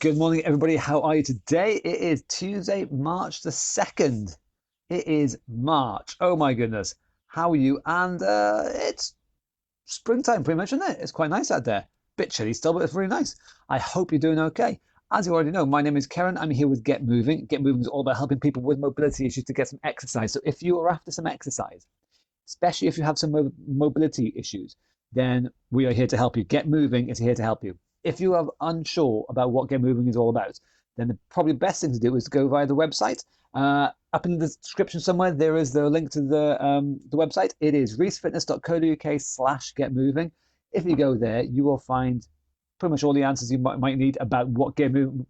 Good morning, everybody. How are you today? It is Tuesday, March the 2nd. It is March. Oh my goodness. How are you? And it's springtime pretty much, isn't it? It's quite nice out there. Bit chilly still, but it's really nice. I hope you're doing okay. As you already know, my name is Karen. I'm here with Get Moving. Get Moving is all about helping people with mobility issues to get some exercise. So if you are after some exercise, especially if you have some mobility issues, then we are here to help you. Get Moving is here to help you. If you are unsure about what Get Moving is all about, then the probably best thing to do is to go via the website. Up in the description somewhere, there is the link to the website. It is reesfitness.co.uk/getmoving. If you go there, you will find pretty much all the answers you might need about what Get Moving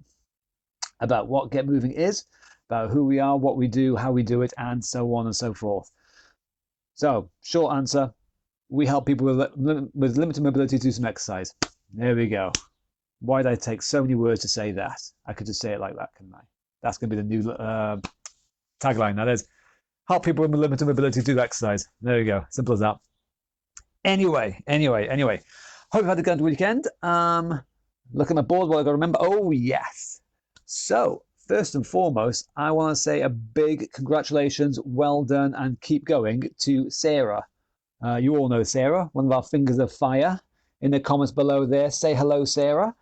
is, about who we are, what we do, how we do it, and so on and so forth. So, short answer, we help people with limited mobility to do some exercise. There we go. Why did I take so many words to say that? I could just say it like that, couldn't I? That's going to be the new tagline. That is, help people with limited mobility to do exercise. There you go. Simple as that. Anyway. Hope you've had a good weekend. Look at my board, what I've got to remember. Oh, yes. So, first and foremost, I want to say a big congratulations, well done, and keep going to Sarah. You all know Sarah, one of our fingers of fire. In the comments below there, say hello, Sarah.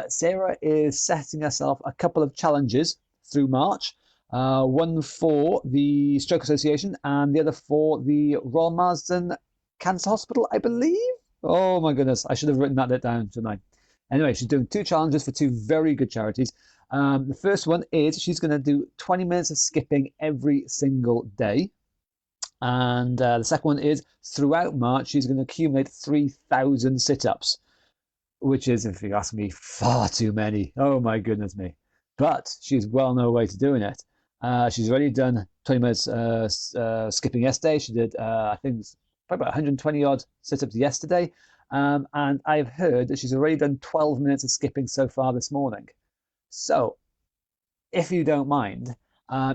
Sarah is setting herself a couple of challenges through March. One for the Stroke Association and the other for the Royal Marsden Cancer Hospital, I believe. Oh my goodness, I should have written that down tonight. Anyway, she's doing 2 challenges for 2 very good charities. The first one is she's going to do 20 minutes of skipping every single day. And the second one is throughout March, she's going to accumulate 3,000 sit-ups, which is, if you ask me, far too many. Oh my goodness me. But she's well on her way to doing it. She's already done 20 minutes skipping yesterday. She did, I think, probably about 120 odd sit-ups yesterday. And I've heard that she's already done 12 minutes of skipping so far this morning. So, if you don't mind,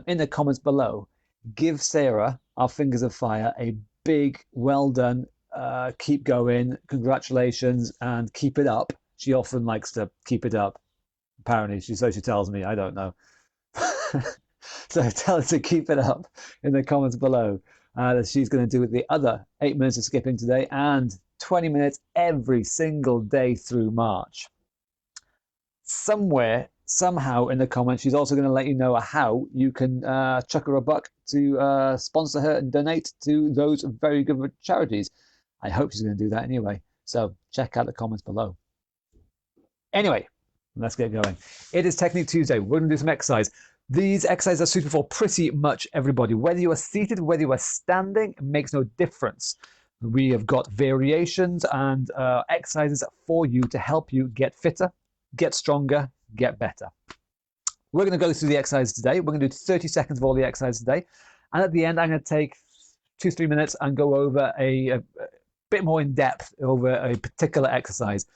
in the comments below, give Sarah, our fingers of fire, a big well done, keep going, congratulations, and keep it up. She often likes to keep it up. Apparently, she tells me, I don't know. So tell her to keep it up in the comments below. That she's going to do the other 8 minutes of skipping today and 20 minutes every single day through March. Somewhere, somehow in the comments, she's also going to let you know how you can chuck her a buck to sponsor her and donate to those very good charities. I hope she's going to do that anyway. So check out the comments below. Anyway, let's get going. It is Technique Tuesday. We're going to do some exercise. These exercises are suited for pretty much everybody. Whether you are seated, whether you are standing, it makes no difference. We have got variations and exercises for you to help you get fitter, get stronger, get better. We're going to go through the exercises today. We're going to do 30 seconds of all the exercises today. And at the end, I'm going to take 2-3 minutes and go over a bit more in depth over a particular exercise.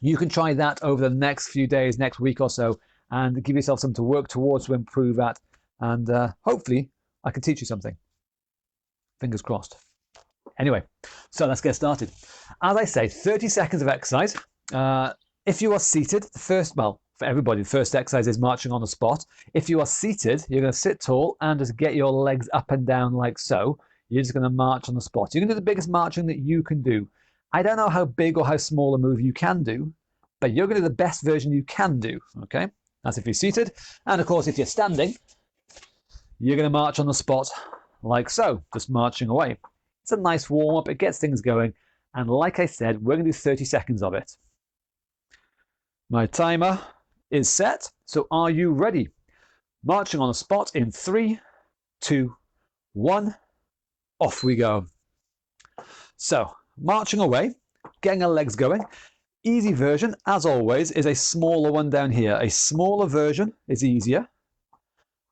You can try that over the next few days, next week or so, and give yourself something to work towards to improve at. And hopefully, I can teach you something. Fingers crossed. Anyway, so let's get started. As I say, 30 seconds of exercise. If you are seated, for everybody, the first exercise is marching on the spot. If you are seated, you're going to sit tall and just get your legs up and down like so. You're just going to march on the spot. You're going to do the biggest marching that you can do. I don't know how big or how small a move you can do, but you're going to do the best version you can do, okay? That's if you're seated. And of course, if you're standing, you're going to march on the spot like so, just marching away. It's a nice warm-up. It gets things going. And like I said, we're going to do 30 seconds of it. My timer is set, so are you ready? Marching on the spot in 3, 2, 1, off we go. So, marching away, getting our legs going. Easy version, as always, is a smaller one down here. A smaller version is easier,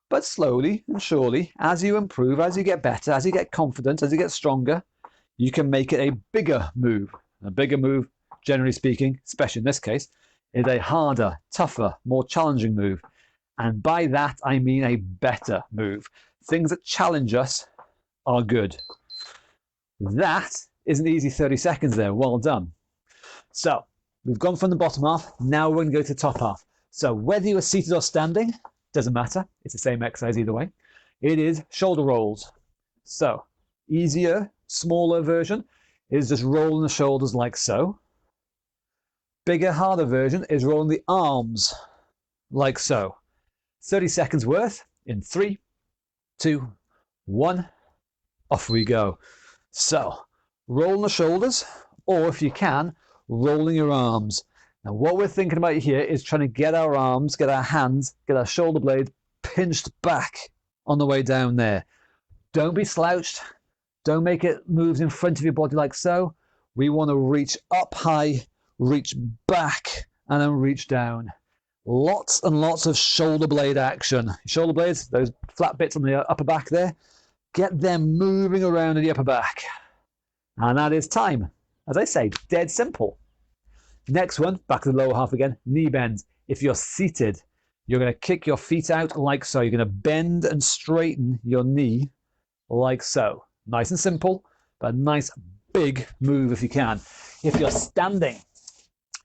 but slowly and surely, as you improve, as you get better, as you get confident, as you get stronger, you can make it a bigger move. A bigger move, generally speaking, especially in this case, is a harder, tougher, more challenging move. And by that, I mean a better move. Things that challenge us are good. That is an easy 30 seconds there. Well done. So We've gone from the bottom half, now we're going to go to the top half. So whether you are seated or standing, doesn't matter. It's the same exercise either way. It is shoulder rolls. So easier, smaller version is just rolling the shoulders like so. Bigger, harder version is rolling the arms like so. 30 seconds worth in 3, 2, 1. Off we go. So rolling the shoulders, or if you can, rolling your arms. Now what we're thinking about here is trying to get our arms, get our hands, get our shoulder blades pinched back on the way down there. Don't be slouched. Don't make it moves in front of your body like so. We want to reach up high, reach back, and then reach down. Lots and lots of shoulder blade action. Shoulder blades, those flat bits on the upper back there, get them moving around in the upper back. And that is time. As I say, dead simple. Next one, back to the lower half again, knee bends. If you're seated, you're going to kick your feet out like so. You're going to bend and straighten your knee like so. Nice and simple, but a nice big move if you can. If you're standing,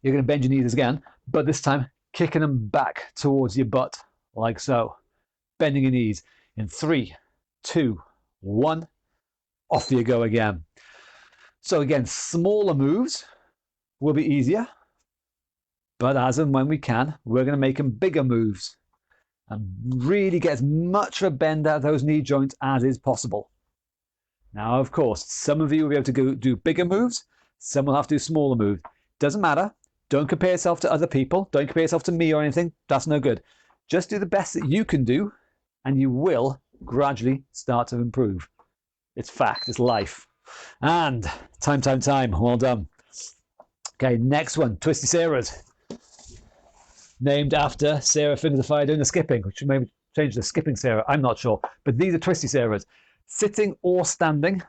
you're going to bend your knees again, but this time kicking them back towards your butt like so. Bending your knees in 3, 2, 1. Off you go again. So again, smaller moves will be easier, but as and when we can, we're going to make them bigger moves and really get as much of a bend out of those knee joints as is possible. Now, of course, some of you will be able to go do bigger moves, some will have to do smaller moves. Doesn't matter. Don't compare yourself to other people. Don't compare yourself to me or anything. That's no good. Just do the best that you can do, and you will gradually start to improve. It's fact. It's life. And time. Well done. Okay, next one, Twisty Sarahs. Named after Sarah Finn of the Fire doing the skipping, which maybe change the skipping Sarah. I'm not sure. But these are Twisty Sarahs. Sitting or standing,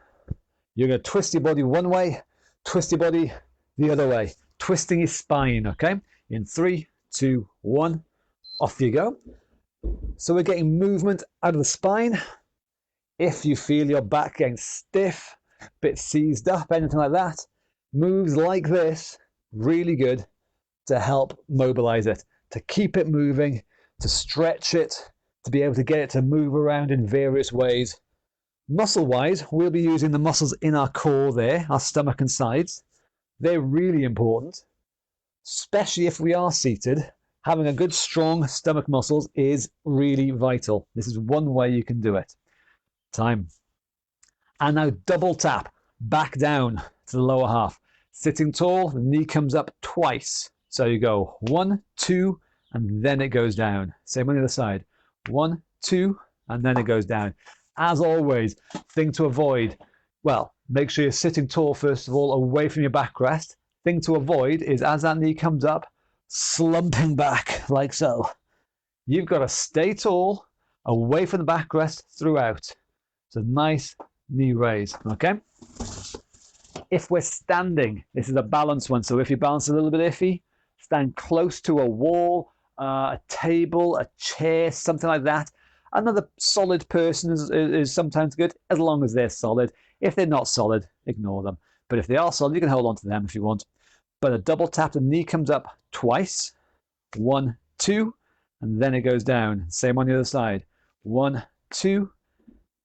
you're going to twist your body one way, twist your body the other way. Twisting your spine, okay? In 3, 2, 1, off you go. So we're getting movement out of the spine. If you feel your back getting stiff, a bit seized up, anything like that, moves like this, really good to help mobilize it, to keep it moving, to stretch it, to be able to get it to move around in various ways. Muscle-wise, we'll be using the muscles in our core there, our stomach and sides. They're really important, especially if we are seated. Having a good, strong stomach muscles is really vital. This is one way you can do it. Time. And now double tap back down to the lower half. Sitting tall, the knee comes up twice. So you go 1, 2, and then it goes down. Same on the other side. 1, 2, and then it goes down. As always, thing to avoid, well, make sure you're sitting tall, first of all, away from your backrest. Thing to avoid is as that knee comes up, slumping back like so. You've got to stay tall, away from the backrest throughout. So nice knee raise, okay? If we're standing, this is a balance one. So if your balance is a little bit iffy, stand close to a wall, a table, a chair, something like that. Another solid person is sometimes good, as long as they're solid. If they're not solid, ignore them. But if they are solid, you can hold on to them if you want. But a double tap, the knee comes up twice. 1, 2, and then it goes down. Same on the other side. 1, 2,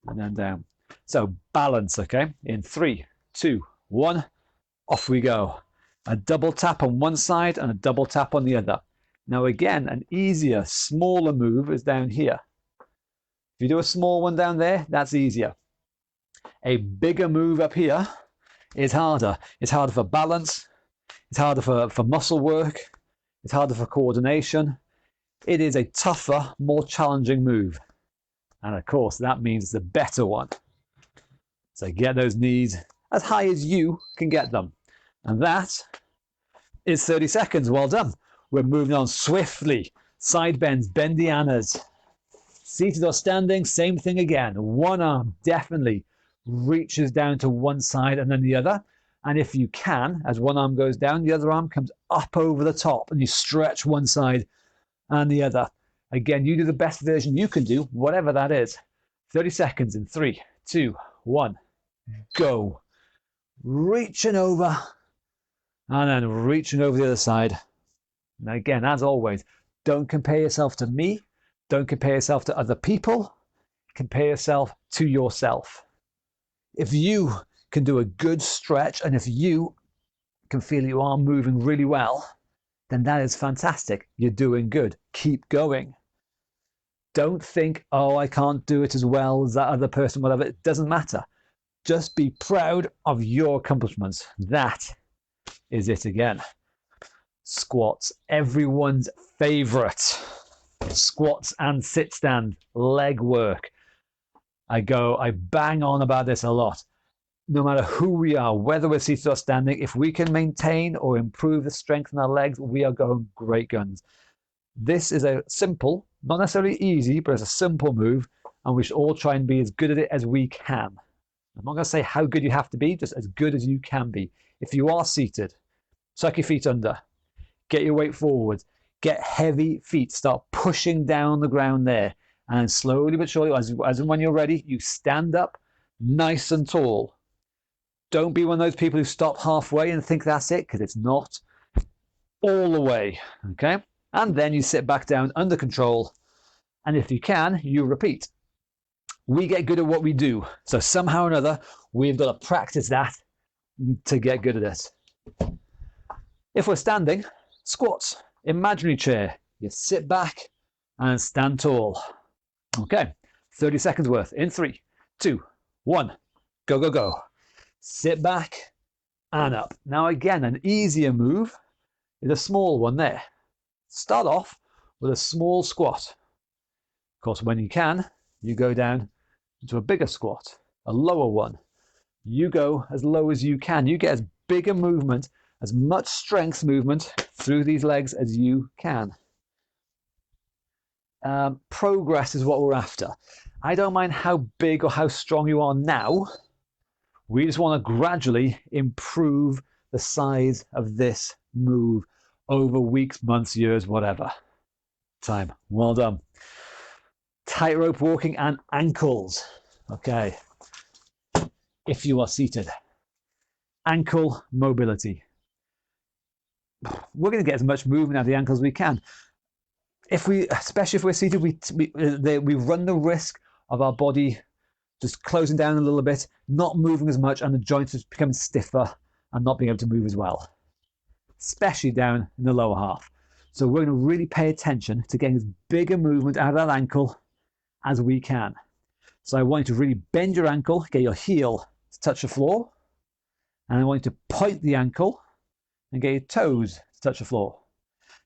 and then down. So balance, okay? In 3, 2, 1, off we go. A double tap on one side and a double tap on the other. Now again, an easier, smaller move is down here. If you do a small one down there, that's easier. A bigger move up here is harder. It's harder for balance. It's harder for muscle work. It's harder for coordination. It is a tougher, more challenging move. And of course, that means it's a better one. So get those knees as high as you can get them. And that is 30 seconds. Well done. We're moving on swiftly. Side bends, bendianas. Seated or standing, same thing again. One arm definitely reaches down to one side and then the other. And if you can, as one arm goes down, the other arm comes up over the top and you stretch one side and the other. Again, you do the best version you can do, whatever that is. 30 seconds in 3, 2, 1, go. Reaching over And then reaching over the other side. Now again, as always, don't compare yourself to me. Don't compare yourself to other people. Compare yourself to yourself. If you can do a good stretch and if you can feel you are moving really well, then that is fantastic. You're doing good. Keep going. Don't think, oh, I can't do it as well as that other person, whatever. It doesn't matter. Just be proud of your accomplishments. That is it again. Squats, everyone's favorite. Squats and sit stand, leg work. I bang on about this a lot. No matter who we are, whether we're seated or standing, if we can maintain or improve the strength in our legs, we are going great guns. This is a simple, not necessarily easy, but it's a simple move, and we should all try and be as good at it as we can. I'm not going to say how good you have to be, just as good as you can be. If you are seated, tuck your feet under, get your weight forward, get heavy feet, start pushing down the ground there, and slowly but surely, as and when you're ready, you stand up nice and tall. Don't be one of those people who stop halfway and think that's it, because it's not. All the way, okay? And then you sit back down under control, and if you can, you repeat. We get good at what we do, so somehow or another, we've got to practice that to get good at it. If we're standing, squats, imaginary chair. You sit back and stand tall. Okay, 30 seconds worth in 3, 2, 1, go, go, go. Sit back and up. Now again, an easier move is a small one there. Start off with a small squat. Of course, when you can, you go down into a bigger squat, a lower one. You go as low as you can. You get as big a movement, as much strength movement through these legs as you can. Progress is what we're after. I don't mind how big or how strong you are now. We just want to gradually improve the size of this move over weeks, months, years, whatever. Time. Well done. Tightrope walking and ankles. Okay. If you are seated. Ankle mobility. We're going to get as much movement out of the ankles as we can. Especially if we're seated, we run the risk of our body just closing down a little bit, not moving as much, and the joints just becoming stiffer and not being able to move as well, especially down in the lower half. So we're going to really pay attention to getting as big a movement out of that ankle as we can. So I want you to really bend your ankle, get your heel to touch the floor, and I want you to point the ankle and get your toes to touch the floor.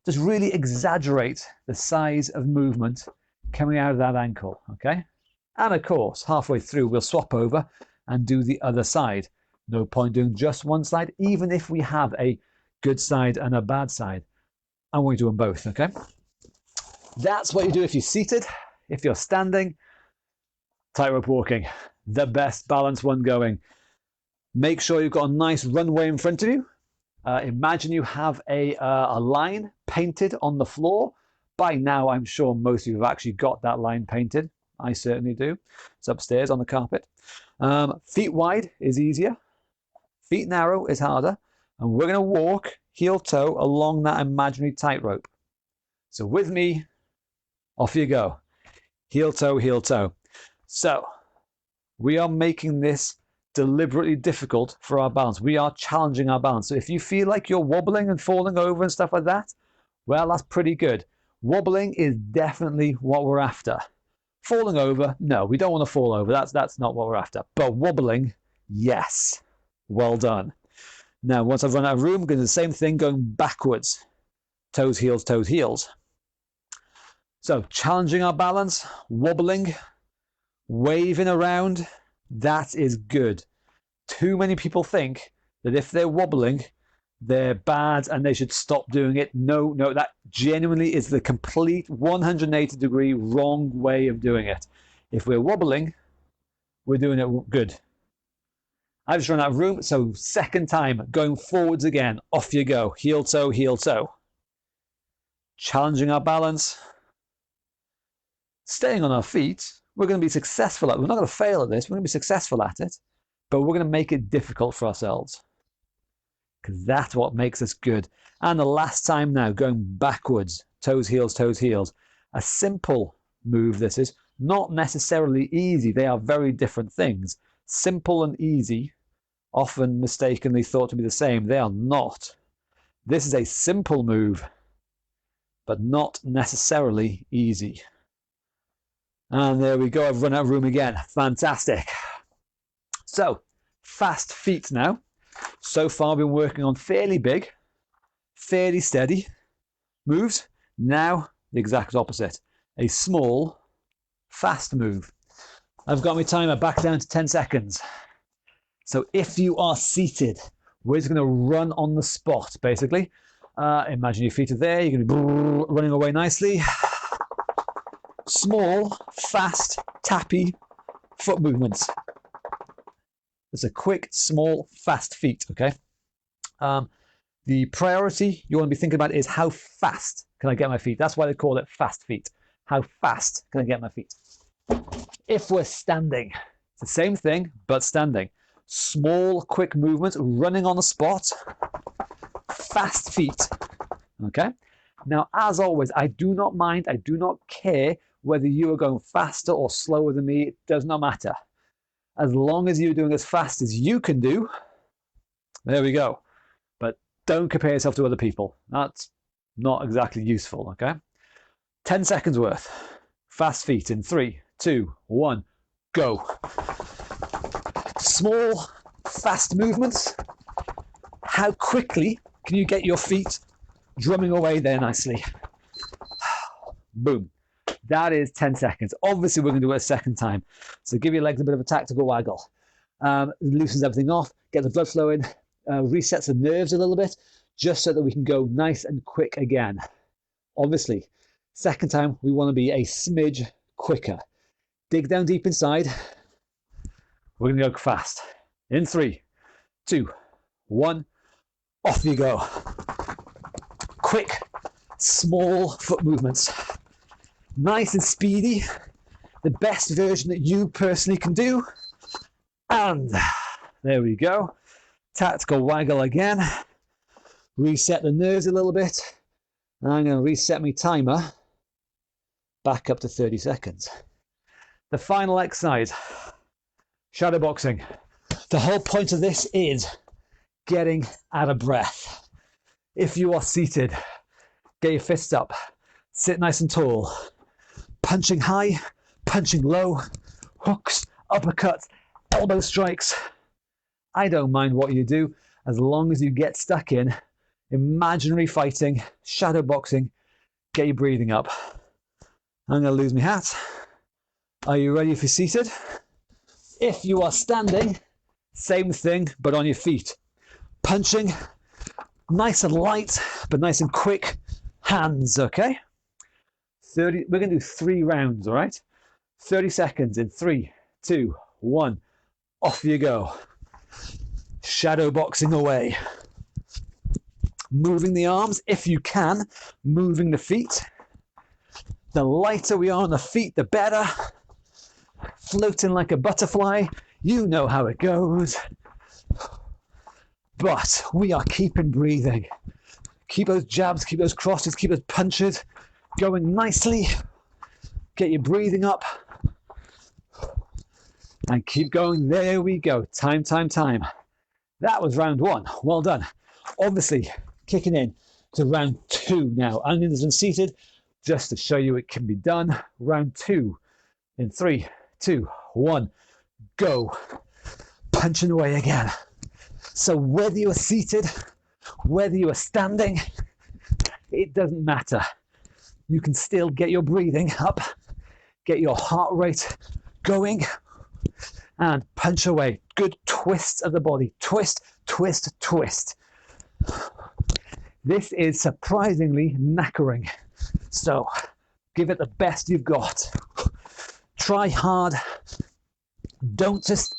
Just really exaggerate the size of movement coming out of that ankle, okay? And of course, halfway through, we'll swap over and do the other side. No point doing just one side, even if we have a good side and a bad side. I want you to do them both, okay? That's what you do if you're seated. If you're standing, tightrope walking, the best balanced one going. Make sure you've got a nice runway in front of you. Imagine you have a line painted on the floor. By now, I'm sure most of you have actually got that line painted. I certainly do. It's upstairs on the carpet. Feet wide is easier. Feet narrow is harder. And we're going to walk heel toe along that imaginary tightrope. So with me, off you go. Heel toe, heel toe. So we are making this deliberately difficult for our balance. We are challenging our balance. So if you feel like you're wobbling and falling over and stuff like that, well, that's pretty good. Wobbling is definitely what we're after. Falling over, no, we don't want to fall over. That's not what we're after. But wobbling, yes. Well done. Now, once I've run out of room, I'm going to do the same thing, going backwards. Toes, heels, toes, heels. So challenging our balance, wobbling, waving around, that is good. Too many people think that if they're wobbling, they're bad and they should stop doing it. No, that genuinely is the complete 180-degree wrong way of doing it. If we're wobbling, we're doing it good. I've just run out of room, so second time, going forwards again. Off you go. Heel toe, heel toe. Challenging our balance. Staying on our feet. We're going to be successful at it. We're not going to fail at this. We're going to be successful at it, but we're going to make it difficult for ourselves. because that's what makes us good. And the last time now, going backwards, toes, heels, toes, heels. A simple move, this is. Not necessarily easy. They are very different things. Simple and easy, often mistakenly thought to be the same. They are not. This is a simple move, but not necessarily easy. And there we go. I've run out of room again. Fantastic. So, fast feet now. So far, I've been working on fairly big, fairly steady moves. Now, the exact opposite. A small, fast move. I've got my timer back down to 10 seconds. So if you are seated, we're just going to run on the spot, basically. Imagine your feet are there. You're going to be running away nicely. Small, fast, tappy foot movements. It's a quick, small, fast feet, okay? The priority you want to be thinking about is how fast can I get my feet? That's why they call it fast feet. How fast can I get my feet? If we're standing, it's the same thing, but standing. Small, quick movements, running on the spot, fast feet, okay? Now, as always, I do not mind, I do not care whether you are going faster or slower than me. It does not matter. As long as you're doing as fast as you can do, there we go. But don't compare yourself to other people. That's not exactly useful, okay? 10 seconds worth. Fast feet in 3, 2, 1, go. Small, fast movements. How quickly can you get your feet drumming away there nicely? Boom. That is 10 seconds. Obviously, we're going to do it a second time. So give your legs a bit of a tactical waggle. Loosens everything off, get the blood flowing, resets the nerves a little bit, just so that we can go nice and quick again. Obviously, second time, we want to be a smidge quicker. Dig down deep inside. We're going to go fast. In 3, 2, 1, off you go. Quick, small foot movements. Nice and speedy. The best version that you personally can do. And there we go. Tactical waggle again. Reset the nerves a little bit. And I'm going to reset my timer back up to 30 seconds. The final exercise, shadow boxing. The whole point of this is getting out of breath. If you are seated, get your fists up, sit nice and tall, punching high, punching low, hooks, uppercuts, elbow strikes. I don't mind what you do as long as you get stuck in imaginary fighting, shadow boxing, get your breathing up. I'm going to lose my hat. Are you ready if you're seated? If you are standing, same thing, but on your feet. Punching, nice and light, but nice and quick. Hands, okay? We're going to do 3 rounds, all right? 30 seconds in 3, 2, 1. Off you go. Shadow boxing away. Moving the arms, if you can. Moving the feet. The lighter we are on the feet, the better. Floating like a butterfly. You know how it goes. But we are keeping breathing. Keep those jabs, keep those crosses, keep those punches going nicely. Get your breathing up. And keep going. There we go. Time. That was round 1. Well done. Obviously, kicking in to round 2 now. Onions and seated, just to show you it can be done. Round 2 in 3, 2, 1, go. Punching away again. So whether you are seated, whether you are standing, it doesn't matter. You can still get your breathing up, get your heart rate going, and punch away. Good twists of the body. Twist, twist, twist. This is surprisingly knackering. So give it the best you've got. Try hard. Don't just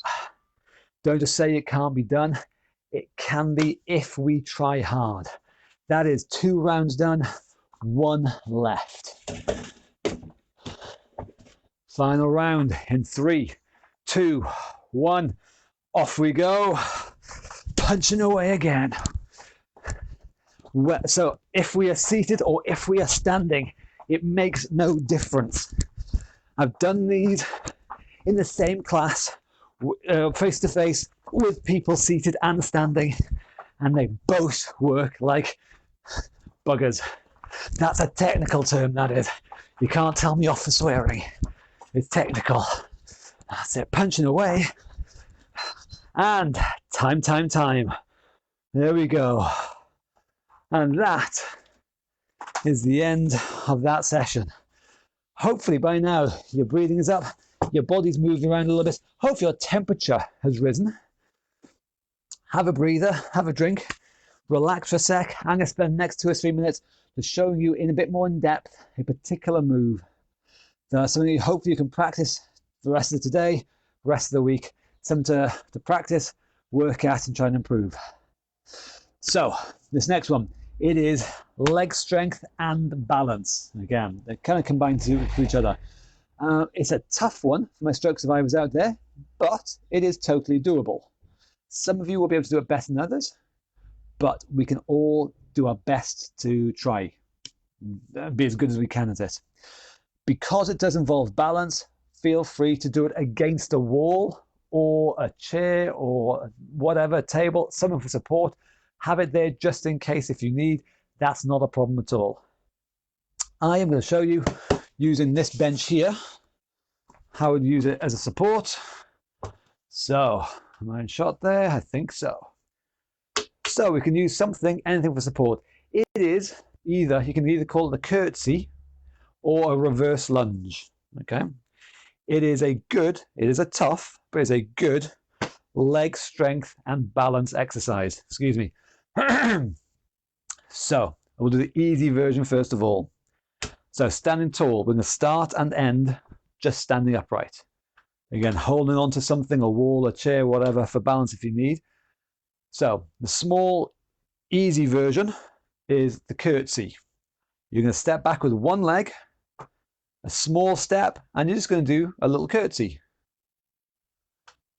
say it can't be done. It can be if we try hard. That is 2 rounds done, 1 left. Final round in 3, 2, 1. Off we go. Punching away again. So if we are seated or if we are standing, it makes no difference. I've done these in the same class, face to face, with people seated and standing, and they both work like buggers. That's a technical term, that is. You can't tell me off for swearing. It's technical. That's it, punching away. And time. There we go. And that is the end of that session. Hopefully by now your breathing is up, your body's moving around a little bit. Hopefully your temperature has risen. Have a breather, have a drink, relax for a sec. I'm going to spend the next 2 or 3 minutes just showing you in a bit more in depth a particular move. Something you hopefully you can practice the rest of today, the rest of the week. Something to practice, work at and try and improve. So this next one, it is leg strength and balance. Again, they kind of combine to each other. It's a tough one for my stroke survivors out there, but it is totally doable. Some of you will be able to do it better than others, but we can all do our best to try and be as good as we can at it. Because it does involve balance, feel free to do it against a wall or a chair or whatever, a table, something for support. Have it there just in case if you need. That's not a problem at all. I am going to show you using this bench here how to use it as a support. So, am I in shot there? I think so. So we can use something, anything for support. It is either, you can either call it a curtsy or a reverse lunge. Okay. It is a tough, but it's a good leg strength and balance exercise. Excuse me. So we'll do the easy version first of all. So standing tall, we're going to start and end just standing upright. Again, holding on to something, a wall, a chair, whatever, for balance if you need. So the small, easy version is the curtsy. You're going to step back with one leg, a small step, and you're just going to do a little curtsy.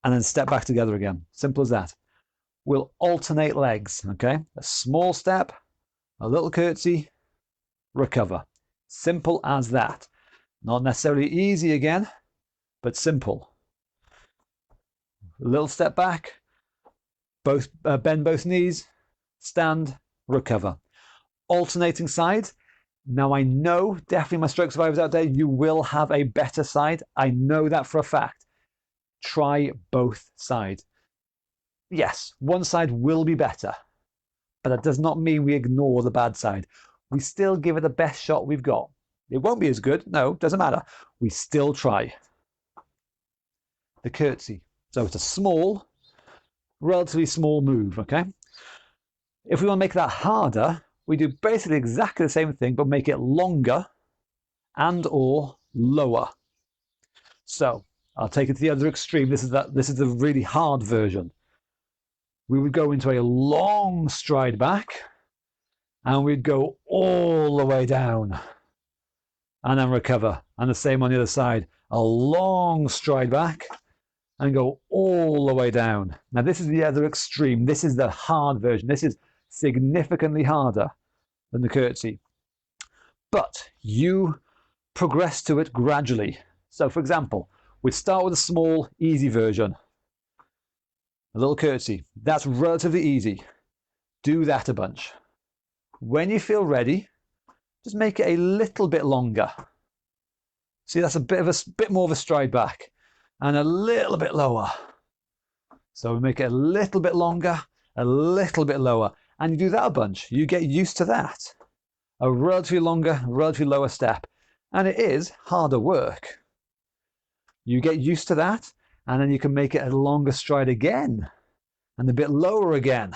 And then step back together again. Simple as that. We'll alternate legs, okay? A small step, a little curtsy, recover. Simple as that. Not necessarily easy again, but simple. A little step back, bend both knees, stand, recover. Alternating sides. Now I know, definitely my stroke survivors out there, you will have a better side. I know that for a fact. Try both sides. Yes, one side will be better, but that does not mean we ignore the bad side. We still give it the best shot we've got. It won't be as good. No, doesn't matter. We still try. The curtsy. So it's a small, relatively small move, okay? If we want to make that harder, we do basically exactly the same thing, but make it longer and or lower. So I'll take it to the other extreme. This is the really hard version. We would go into a long stride back, and we'd go all the way down, and then recover. And the same on the other side. A long stride back, and go all the way down. Now this is the other extreme. This is the hard version. This is significantly harder than the curtsy. But you progress to it gradually. So for example, we'd start with a small, easy version. A little curtsy. That's relatively easy. Do that a bunch. When you feel ready, just make it a little bit longer. See, that's a bit more of a stride back. And a little bit lower. So we make it a little bit longer, a little bit lower. And you do that a bunch. You get used to that. A relatively longer, relatively lower step. And it is harder work. You get used to that, and then you can make it a longer stride again, and a bit lower again.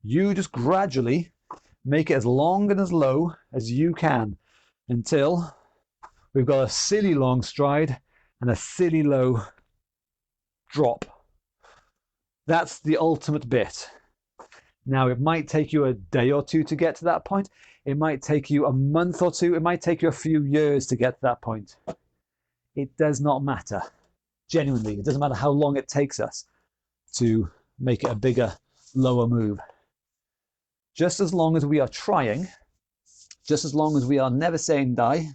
You just gradually make it as long and as low as you can until we've got a silly long stride and a silly low drop. That's the ultimate bit. Now, it might take you a day or two to get to that point. It might take you a month or two. It might take you a few years to get to that point. It does not matter. Genuinely, it doesn't matter how long it takes us to make it a bigger, lower move. Just as long as we are trying, just as long as we are never saying die,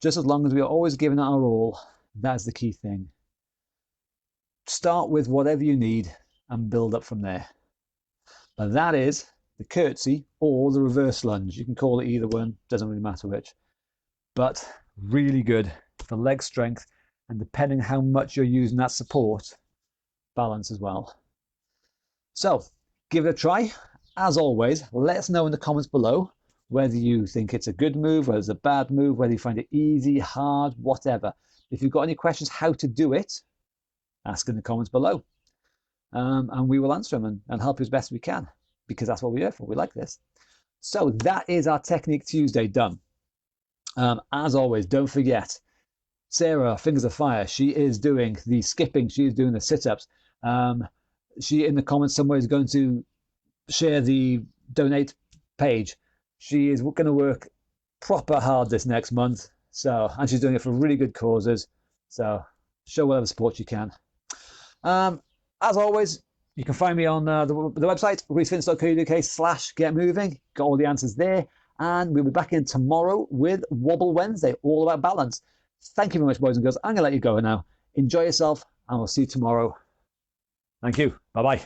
just as long as we are always giving it our all, that's the key thing. Start with whatever you need and build up from there. Now that is the curtsy or the reverse lunge. You can call it either one, doesn't really matter which. But really good for leg strength, and depending how much you're using that support, balance as well. So give it a try. As always, let us know in the comments below whether you think it's a good move, whether it's a bad move, whether you find it easy, hard, whatever. If you've got any questions how to do it, ask in the comments below. And we will answer them and help you as best we can, because that's what we're here for. We like this. So that is our Technique Tuesday done. As always, don't forget, Sarah, Fingers of Fire, she is doing the skipping, she is doing the sit-ups. She, in the comments somewhere, is going to share the donate page. She is going to work proper hard this next month. So, and she's doing it for really good causes. So show whatever support you can. As always, you can find me on the website, reesefitness.co.uk/getmoving. Got all the answers there. And we'll be back in tomorrow with Wobble Wednesday, all about balance. Thank you very much, boys and girls. I'm going to let you go now. Enjoy yourself, and we'll see you tomorrow. Thank you. Bye-bye.